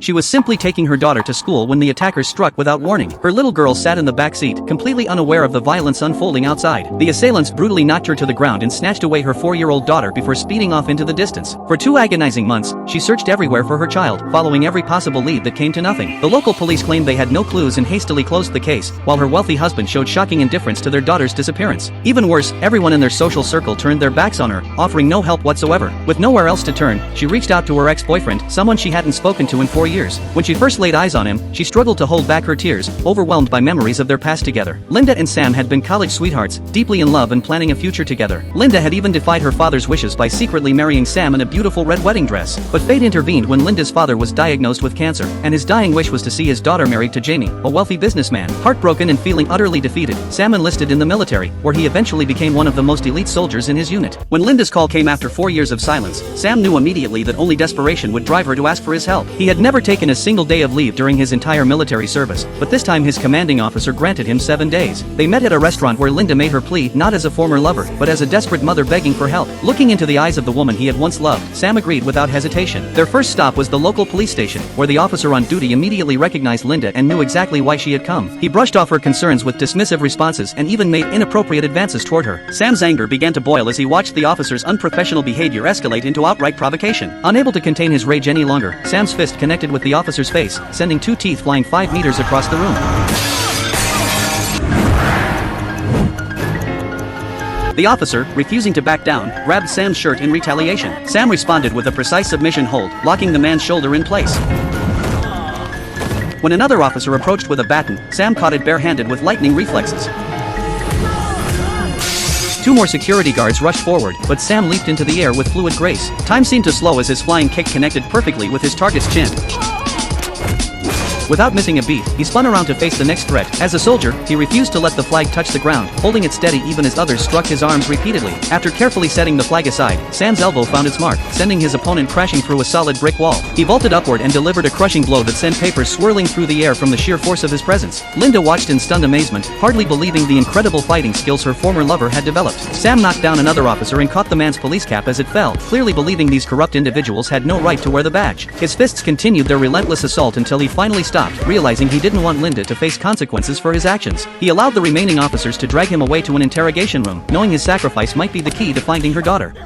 She was simply taking her daughter to school when the attackers struck without warning. Her little girl sat in the back seat, completely unaware of the violence unfolding outside. The assailants brutally knocked her to the ground and snatched away her 4-year-old daughter before speeding off into the distance. For 2 agonizing months, she searched everywhere for her child, following every possible lead that came to nothing. The local police claimed they had no clues and hastily closed the case, while her wealthy husband showed shocking indifference to their daughter's disappearance. Even worse, everyone in their social circle turned their backs on her, offering no help whatsoever. With nowhere else to turn, she reached out to her ex-boyfriend, someone she hadn't spoken to in 4 years. When she first laid eyes on him, she struggled to hold back her tears, overwhelmed by memories of their past together. Linda and Sam had been college sweethearts, deeply in love and planning a future together. Linda had even defied her father's wishes by secretly marrying Sam in a beautiful red wedding dress. But fate intervened when Linda's father was diagnosed with cancer, and his dying wish was to see his daughter married to Jamie, a wealthy businessman. Heartbroken and feeling utterly defeated, Sam enlisted in the military, where he eventually became one of the most elite soldiers in his unit. When Linda's call came after 4 years of silence, Sam knew immediately that only desperation would drive her to ask for his help. He had never taken a single day of leave during his entire military service, but this time his commanding officer granted him 7 days. They met at a restaurant where Linda made her plea not as a former lover, but as a desperate mother begging for help. Looking into the eyes of the woman he had once loved, Sam agreed without hesitation. Their first stop was the local police station, where the officer on duty immediately recognized Linda and knew exactly why she had come. He brushed off her concerns with dismissive responses and even made inappropriate advances toward her. Sam's anger began to boil as he watched the officer's unprofessional behavior escalate into outright provocation. Unable to contain his rage any longer, Sam's fist connected with the officer's face, sending 2 teeth flying 5 meters across the room. The officer, refusing to back down, grabbed Sam's shirt in retaliation. Sam responded with a precise submission hold, locking the man's shoulder in place. When another officer approached with a baton, Sam caught it barehanded with lightning reflexes. 2 more security guards rushed forward, but Sam leaped into the air with fluid grace. Time seemed to slow as his flying kick connected perfectly with his target's chin. Without missing a beat, he spun around to face the next threat. As a soldier, he refused to let the flag touch the ground, holding it steady even as others struck his arms repeatedly. After carefully setting the flag aside, Sam's elbow found its mark, sending his opponent crashing through a solid brick wall. He vaulted upward and delivered a crushing blow that sent papers swirling through the air from the sheer force of his presence. Linda watched in stunned amazement, hardly believing the incredible fighting skills her former lover had developed. Sam knocked down another officer and caught the man's police cap as it fell, clearly believing these corrupt individuals had no right to wear the badge. His fists continued their relentless assault until he finally stopped, realizing he didn't want Linda to face consequences for his actions. He allowed the remaining officers to drag him away to an interrogation room, knowing his sacrifice might be the key to finding her daughter.